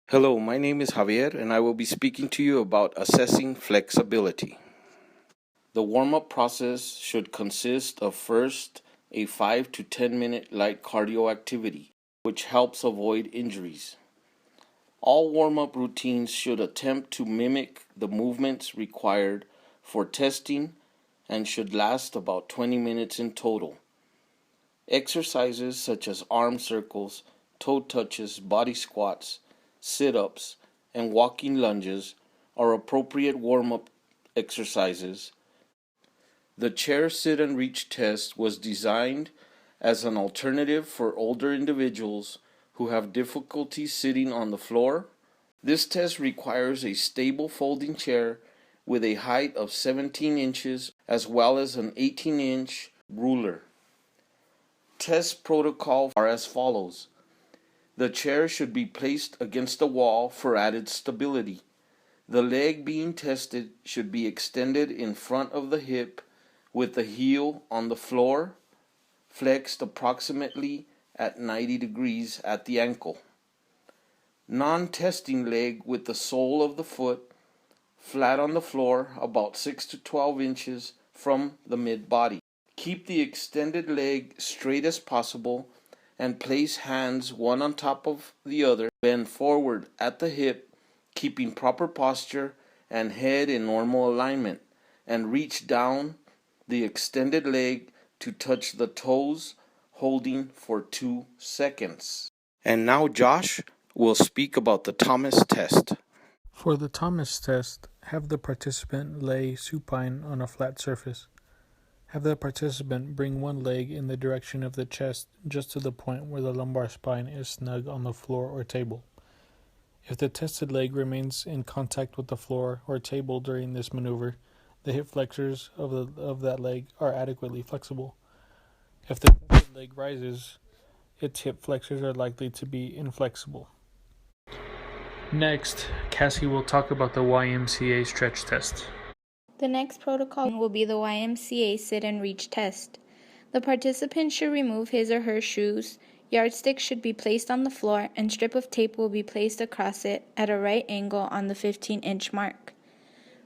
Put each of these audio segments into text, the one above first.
Hello, my name is Javier, and I will be speaking to you about assessing flexibility. The warm-up process should consist of first a 5 to 10 minute light cardio activity, which helps avoid injuries. All warm-up routines should attempt to mimic the movements required for testing and should last about 20 minutes in total. Exercises such as arm circles, toe touches, body squats, sit-ups, and walking lunges are appropriate warm-up exercises. The chair sit and reach test was designed as an alternative for older individuals who have difficulty sitting on the floor. This test requires a stable folding chair with a height of 17 inches as well as an 18-inch ruler. Test protocols are as follows. The chair should be placed against the wall for added stability. The leg being tested should be extended in front of the hip with the heel on the floor, flexed approximately at 90 degrees at the ankle. Non-testing leg with the sole of the foot flat on the floor about 6 to 12 inches from the mid-body. Keep the extended leg straight as possible and place hands one on top of the other. Bend forward at the hip, keeping proper posture and head in normal alignment, and reach down the extended leg to touch the toes, holding for 2 seconds. And now Josh will speak about the Thomas test. For the Thomas test, have the participant lay supine on a flat surface. Have the participant bring one leg in the direction of the chest just to the point where the lumbar spine is snug on the floor or table. If the tested leg remains in contact with the floor or table during this maneuver, the hip flexors of that leg are adequately flexible. If the tested leg rises, its hip flexors are likely to be inflexible. Next, Cassie will talk about the YMCA stretch test. The next protocol will be the YMCA sit and reach test. The participant should remove his or her shoes, yardstick should be placed on the floor, and strip of tape will be placed across it at a right angle on the 15-inch mark.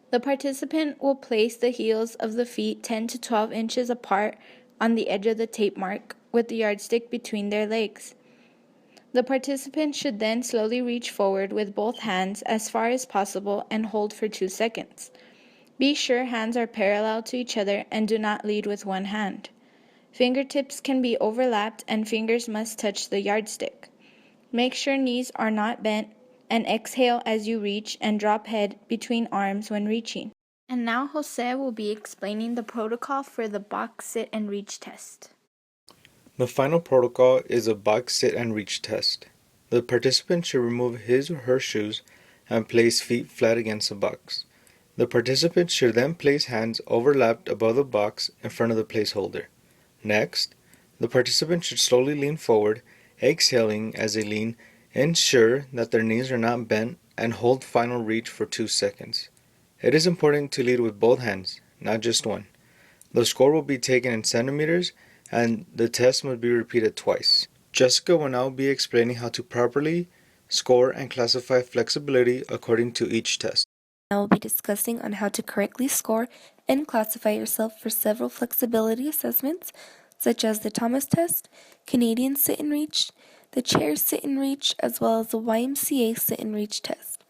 The participant will place the heels of the feet 10 to 12 inches apart on the edge of the tape mark with the yardstick between their legs. The participant should then slowly reach forward with both hands as far as possible and hold for 2 seconds. Be sure hands are parallel to each other and do not lead with one hand. Fingertips can be overlapped and fingers must touch the yardstick. Make sure knees are not bent and exhale as you reach and drop head between arms when reaching. And now Jose will be explaining the protocol for the box sit and reach test. The final protocol is a box sit and reach test. The participant should remove his or her shoes and place feet flat against the box. The participant should then place hands overlapped above the box in front of the placeholder. Next, the participant should slowly lean forward, exhaling as they lean, ensure that their knees are not bent, and hold final reach for 2 seconds. It is important to lead with both hands, not just one. The score will be taken in centimeters, and the test must be repeated twice. Jessica will now be explaining how to properly score and classify flexibility according to each test. I will be discussing on how to correctly score and classify yourself for several flexibility assessments, such as the Thomas test, Canadian sit and reach, the chair sit and reach, as well as the YMCA sit and reach test.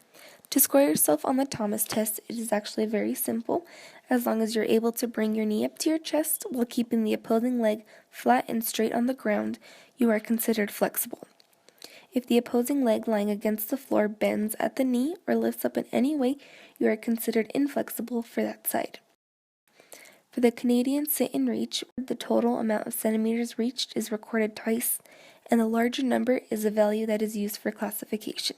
To score yourself on the Thomas test, it is actually very simple. As long as you're able to bring your knee up to your chest while keeping the opposing leg flat and straight on the ground, you are considered flexible. If the opposing leg lying against the floor bends at the knee or lifts up in any way, you are considered inflexible for that side. For the Canadian sit and reach, the total amount of centimeters reached is recorded twice, and the larger number is a value that is used for classification.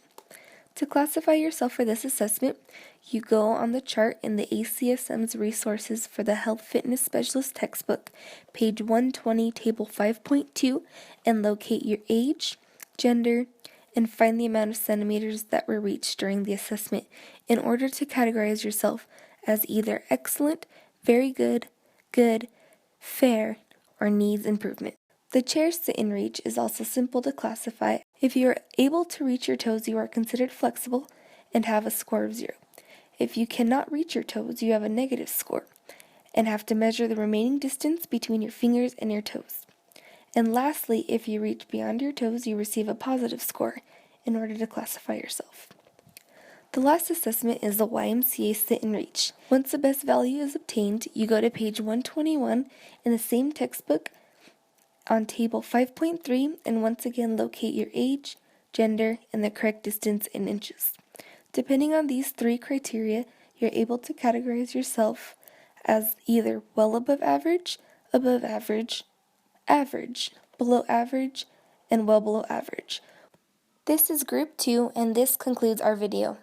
To classify yourself for this assessment, you go on the chart in the ACSM's Resources for the Health Fitness Specialist textbook, page 120, table 5.2, and locate your age, gender, and find the amount of centimeters that were reached during the assessment in order to categorize yourself as either excellent, very good, good, fair, or needs improvement. The chair sit and reach is also simple to classify. If you are able to reach your toes, you are considered flexible and have a score of 0. If you cannot reach your toes, you have a negative score and have to measure the remaining distance between your fingers and your toes. And lastly, if you reach beyond your toes, you receive a positive score in order to classify yourself. The last assessment is the YMCA Sit and Reach. Once the best value is obtained, you go to page 121 in the same textbook on table 5.3 and once again locate your age, gender, and the correct distance in inches. Depending on these 3 criteria, you're able to categorize yourself as either well above average, average, below average, and well below average. This is group 2 and this concludes our video.